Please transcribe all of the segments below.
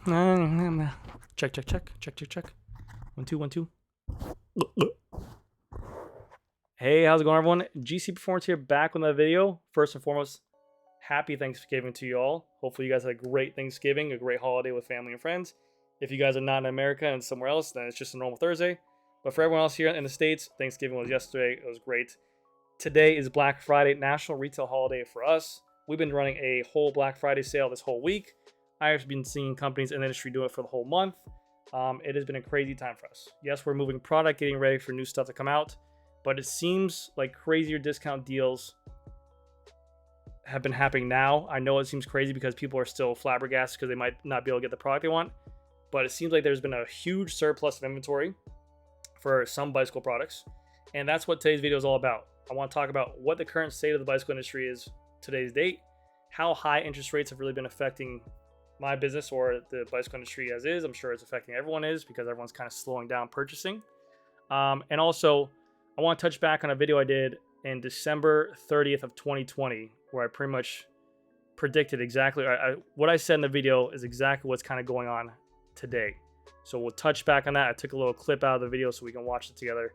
Check, check, check, check, check, check. 1 2 1 2. Hey, how's it going, everyone? GC Performance here, back with another video. First and foremost, happy Thanksgiving to you all. Hopefully, you guys had a great Thanksgiving, a great holiday with family and friends. If you guys are not in America and somewhere else, then it's just a normal Thursday. But for everyone else here in the States, Thanksgiving was yesterday. It was great. Today is Black Friday, national retail holiday for us. We've been running a whole Black Friday sale this whole week. I've been seeing companies in the industry do it for the whole month. It has been a crazy time for us. Yes, we're moving product, getting ready for new stuff to come out, but it seems like crazier discount deals have been happening now. I know it seems crazy because people are still flabbergasted because they might not be able to get the product they want, but it seems like there's been a huge surplus of inventory for some bicycle products, and that's what today's video is all about. I want to talk about what the current state of the bicycle industry is today's date, how high interest rates have really been affecting my business or the bicycle industry as is. I'm sure it's affecting everyone is because everyone's kind of slowing down purchasing. And also, I want to touch back on a video I did in December 30th of 2020, where I pretty much predicted exactly what I said in the video is exactly what's kind of going on today. So we'll touch back on that. I took a little clip out of the video so we can watch it together.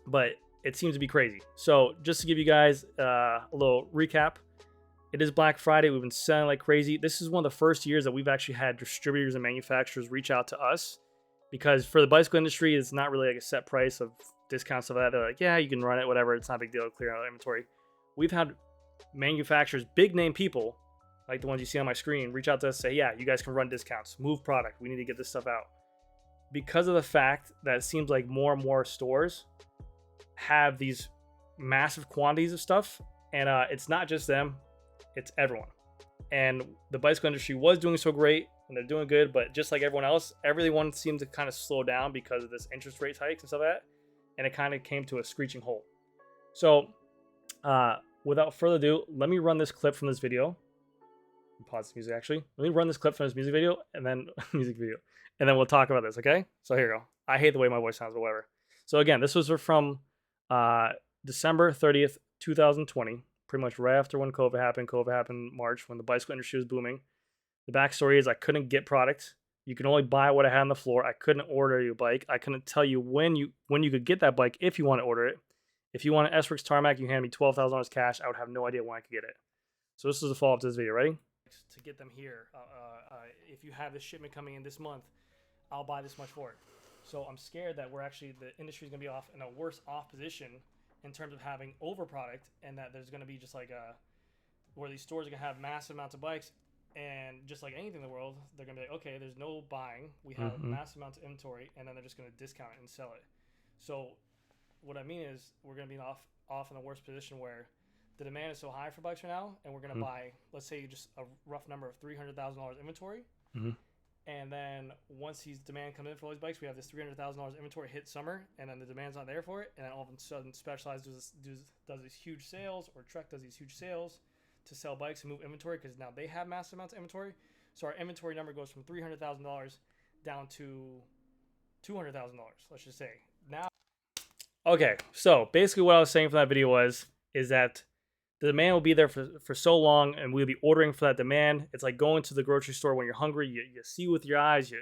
But it seems to be crazy. So just to give you guys a little recap, it is Black Friday. We've been selling like crazy. This is one of the first years that we've actually had distributors and manufacturers reach out to us, because for the bicycle industry, it's not really like a set price of discounts of that. They're like, yeah, you can run it, whatever. It's not a big deal to clear out inventory. We've had manufacturers, big name people, like the ones you see on my screen, reach out to us, say, yeah, you guys can run discounts, move product. We need to get this stuff out. Because of the fact that it seems like more and more stores have these massive quantities of stuff, and it's not just them, it's everyone. And the bicycle industry was doing so great and they're doing good, but just like everyone else, everyone seemed to kind of slow down because of this interest rate hikes and stuff like that, and it kind of came to a screeching halt. So without further ado, let me run this clip from this video. Pause the music, actually. Let me run this clip from this music video and then we'll talk about this. Okay, so here we go. I hate the way my voice sounds, but whatever. So again, this was from December 30th 2020, pretty much right after when COVID happened. COVID happened in March when the bicycle industry was booming. The backstory is I couldn't get product. You can only buy what I had on the floor. I couldn't order you a bike. I couldn't tell you when you could get that bike if you want to order it. If you want an S-Works Tarmac, you hand me $12,000 cash. I would have no idea when I could get it. So this is the follow-up to this video. Ready? To get them here, if you have this shipment coming in this month, I'll buy this much for it. So I'm scared that the industry is going to be off in a worse off position in terms of having over product, and that there's going to be just like where these stores are going to have massive amounts of bikes, and just like anything in the world, they're going to be like, okay, there's no buying, we have massive amounts of inventory, and then they're just going to discount it and sell it. So what I mean is we're going to be off in a worse position where the demand is so high for bikes right now, and we're going to buy, let's say, just a rough number of $300,000 inventory. And then once these demand comes in for all these bikes, we have this $300,000 inventory hit summer, and then the demand's not there for it, and then all of a sudden Specialized does these huge sales, or Trek does these huge sales to sell bikes and move inventory, because now they have massive amounts of inventory. So our inventory number goes from $300,000 down to $200,000, let's just say. Now, okay, so basically what I was saying from that video is that the demand will be there for so long, and we'll be ordering for that demand. It's like going to the grocery store when you're hungry. You see with your eyes, you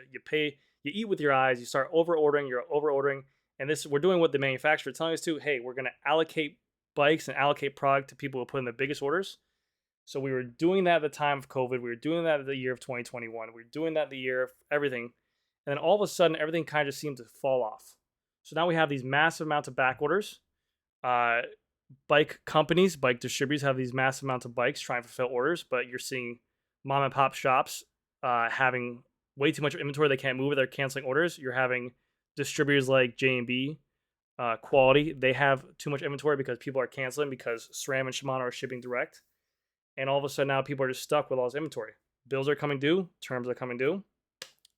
eat with your eyes, you start you're over ordering. And we're doing what the manufacturer is telling us to. Hey, we're going to allocate bikes and allocate product to people who put in the biggest orders. So we were doing that at the time of COVID. We were doing that at the year of 2021. We were doing that the year of everything. And then all of a sudden, everything kind of seemed to fall off. So now we have these massive amounts of back orders. Bike companies, bike distributors have these massive amounts of bikes trying to fulfill orders, but you're seeing mom and pop shops having way too much inventory. They can't move it. They're canceling orders. You're having distributors like J&B, Quality. They have too much inventory because people are canceling because SRAM and Shimano are shipping direct. And all of a sudden now people are just stuck with all this inventory. Bills are coming due. Terms are coming due.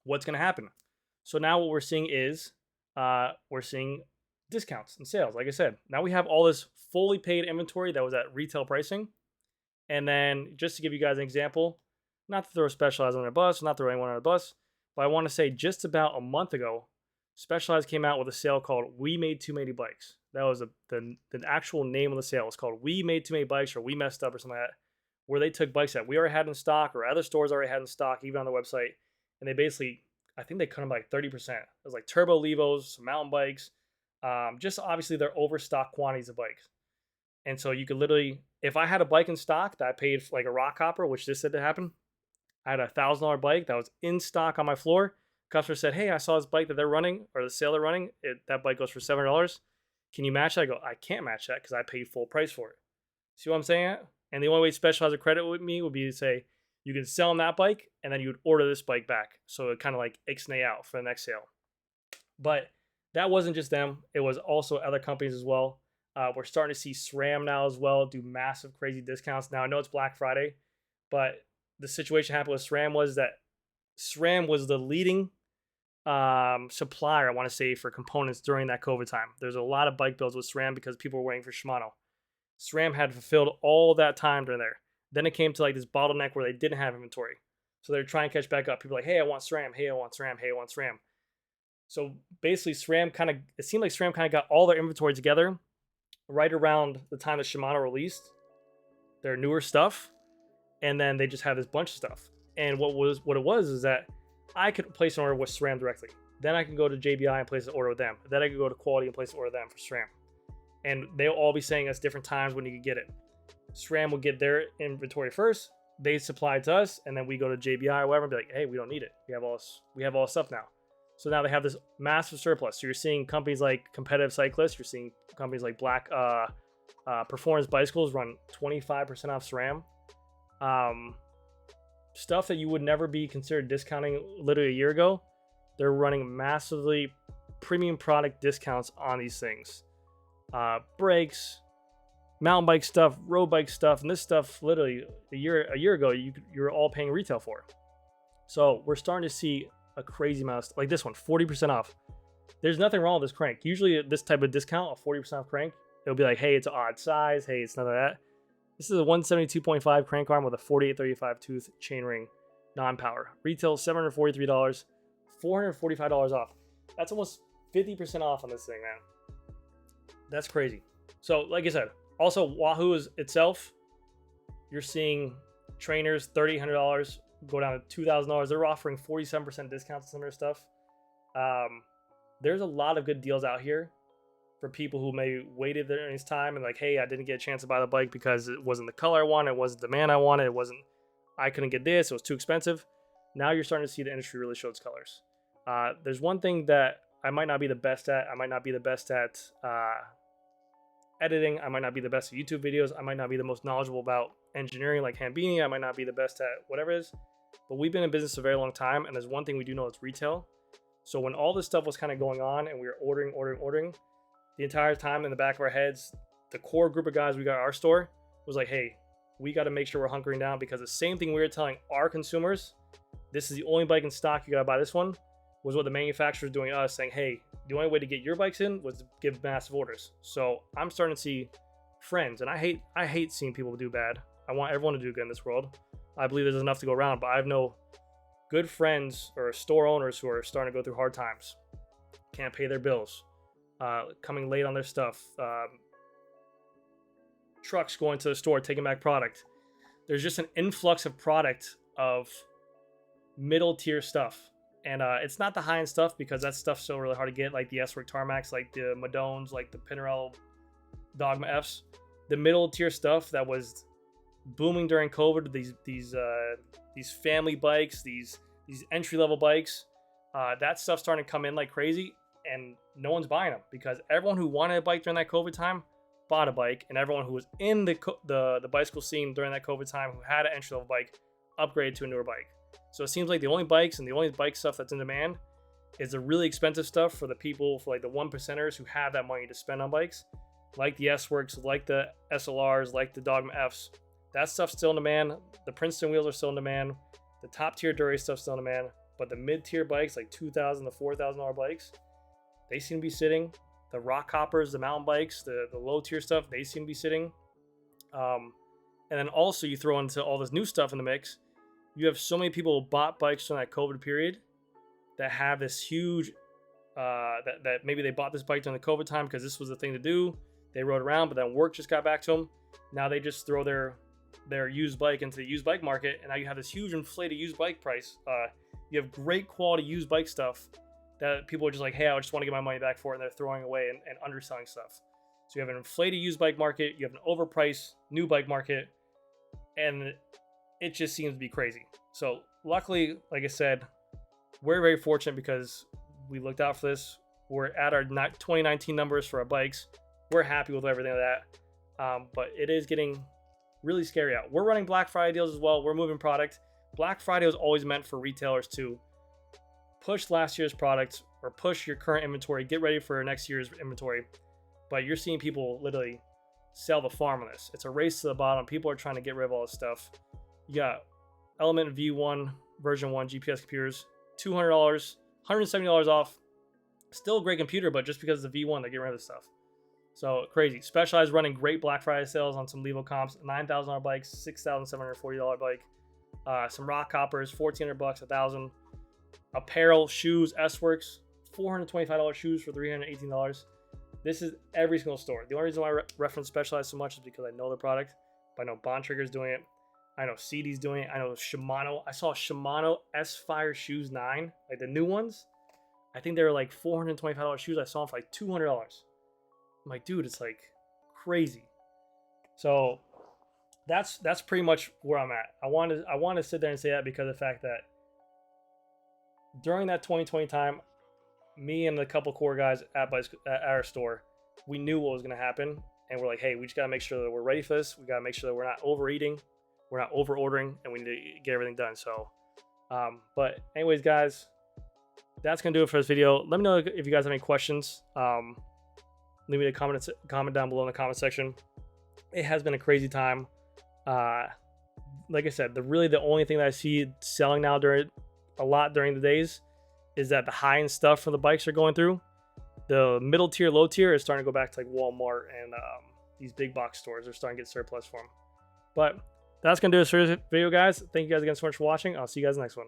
What's going to happen? So now what we're seeing is we're seeing discounts and sales. Like I said, now we have all this fully paid inventory that was at retail pricing. And then just to give you guys an example, not to throw Specialized on the bus, not throw anyone on the bus, but I want to say just about a month ago, Specialized came out with a sale called We Made Too Many Bikes. That was the actual name of the sale. It's called We Made Too Many Bikes, or We Messed Up, or something like that. where they took bikes that we already had in stock or other stores already had in stock, even on the website, and they basically, I think they cut them by like 30%. It was like turbo levos, some mountain bikes, just obviously they're overstock quantities of bikes. And so you could literally, if I had a bike in stock that I paid for like a rock hopper, which this said to happen, I had $1,000 bike that was in stock on my floor. Customer said, "Hey, I saw this bike that they're running or the sale they're running. That bike goes for $700. Can you match that?" I go, "I can't match that because I paid full price for it." See what I'm saying? And the only way Special has a credit with me would be to say, you can sell them that bike and then you would order this bike back. So it kind of like ixnay out for the next sale. But that wasn't just them. It was also other companies as well. We're starting to see SRAM now as well do massive, crazy discounts. Now, I know it's Black Friday, but the situation happened with SRAM was that SRAM was the leading supplier, I want to say, for components during that COVID time. There's a lot of bike builds with SRAM because people were waiting for Shimano. SRAM had fulfilled all that time during there. Then it came to like this bottleneck where they didn't have inventory. So they're trying to catch back up. People are like, "Hey, I want SRAM. Hey, I want SRAM. Hey, I want SRAM." So basically, it seemed like SRAM kind of got all their inventory together right around the time that Shimano released their newer stuff. And then they just had this bunch of stuff. And what it was is that I could place an order with SRAM directly. Then I can go to JBI and place an order with them. Then I could go to Quality and place an order with them for SRAM. And they'll all be saying us different times when you can get it. SRAM will get their inventory first. They supply it to us, and then we go to JBI or whatever and be like, "Hey, we don't need it. We have all this stuff now." So now they have this massive surplus. So you're seeing companies like Competitive Cyclists, you're seeing companies like Black Performance Bicycles run 25% off SRAM. Stuff that you would never be considered discounting literally a year ago, they're running massively premium product discounts on these things. Brakes, mountain bike stuff, road bike stuff, and this stuff literally a year ago you're all paying retail for. So we're starting to see a crazy amount of stuff. Like this one, 40% off. There's nothing wrong with this crank. Usually this type of discount, a 40% off crank, it'll be like, "Hey, it's an odd size. Hey, it's none of that." This is a 172.5 crank arm with a 4835 tooth chainring, non-power. Retail $743, $445 off. That's almost 50% off on this thing, man. That's crazy. So, like I said, also Wahoo is itself, you're seeing trainers $3,800 go down to $2,000. They're offering 47% discounts on some of their stuff. There's a lot of good deals out here for people who maybe waited their earnings time and like, "Hey, I didn't get a chance to buy the bike because it wasn't the color I wanted, it wasn't the demand I wanted, I couldn't get this, it was too expensive." Now you're starting to see the industry really show its colors. There's one thing that I might not be the best at. I might not be the best at editing. I might not be the best at YouTube videos. I might not be the most knowledgeable about engineering like Hambini. I might not be the best at whatever it is. But we've been in business a very long time, and there's one thing we do know, it's retail. So when all this stuff was kind of going on and we were ordering, the entire time in the back of our heads, the core group of guys we got at our store was like, "Hey, we got to make sure we're hunkering down," because the same thing we were telling our consumers, "This is the only bike in stock, you got to buy this one," was what the manufacturers doing to us, saying, "Hey, the only way to get your bikes in was to give massive orders." So I'm starting to see friends, and I hate seeing people do bad. I want everyone to do good in this world. I believe there's enough to go around, but I have no good friends or store owners who are starting to go through hard times, can't pay their bills, coming late on their stuff, trucks going to the store, taking back product. There's just an influx of product of middle tier stuff. And it's not the high-end stuff because that stuff's still really hard to get, like the S-Work Tarmacs, like the Madones, like the Pinarello Dogma Fs. The middle tier stuff that was booming during COVID, these family bikes, these entry-level bikes, that stuff's starting to come in like crazy, and no one's buying them because everyone who wanted a bike during that COVID time bought a bike, and everyone who was in the bicycle scene during that COVID time who had an entry-level bike upgraded to a newer bike. So it seems like the only bikes and the only bike stuff that's in demand is the really expensive stuff for the people, for like the 1%ers who have that money to spend on bikes, like the S-Works, like the SLRs, like the Dogma Fs. That stuff's still in demand. The Princeton wheels are still in demand. The top tier Dury stuff's still in demand. But the mid-tier bikes, like $2,000 to $4,000 bikes, they seem to be sitting. The rock hoppers, the mountain bikes, the low tier stuff, they seem to be sitting. And then also you throw into all this new stuff in the mix. You have so many people who bought bikes during that COVID period that have this huge, that maybe they bought this bike during the COVID time because this was the thing to do. They rode around, but then work just got back to them. Now they just throw their their used bike into the used bike market, and now you have this huge inflated used bike price. You have great quality used bike stuff that people are just like, hey, I just want to get my money back for it, and they're throwing away and underselling stuff. So you have an inflated used bike market, you have an overpriced new bike market, and it just seems to be crazy. So luckily, like I said, we're very fortunate because we looked out for this. We're at our 2019 numbers for our bikes. We're happy with everything of that. But it is getting really scary out. We're running Black Friday deals as well. We're moving product. Black Friday was always meant for retailers to push last year's product or push your current inventory, get ready for next year's inventory. But you're seeing people literally sell the farm on this. It's a race to the bottom. People are trying to get rid of all this stuff. You got Element V1 version 1 GPS computers, $200, $170 off. Still a great computer, but just because of the V1, they're getting rid of this stuff. So crazy. Specialized running great Black Friday sales on some Levo comps, $9,000 bikes, $6,740 bike. Some rock hoppers, $1,400, $1,000. Apparel, shoes, S-Works, $425 shoes for $318. This is every single store. The only reason why I reference Specialized so much is because I know the product. But I know Bontrager's doing it. I know CD's doing it. I know Shimano. I saw Shimano S-Fire Shoes 9, like the new ones. I think they were like $425 shoes. I saw them for like $200. I'm like, dude, it's like crazy. So that's pretty much where I'm at. I want to sit there and say that because of the fact that during that 2020 time, me and a couple core guys at our store, we knew what was going to happen, and we're like, hey, we just got to make sure that we're ready for this. We got to make sure that we're not overeating, we're not over ordering, and we need to get everything done. So, but anyways, guys, that's gonna do it for this video. Let me know if you guys have any questions. Leave me a comment down below in the comment section. It has been a crazy time. Like I said, the only thing that I see selling now during the days is that the high-end stuff for the bikes are going through. The middle tier, low tier is starting to go back to like Walmart and these big box stores. They're starting to get surplus for them. But that's gonna do it for this video, guys. Thank you guys again so much for watching. I'll see you guys in the next one.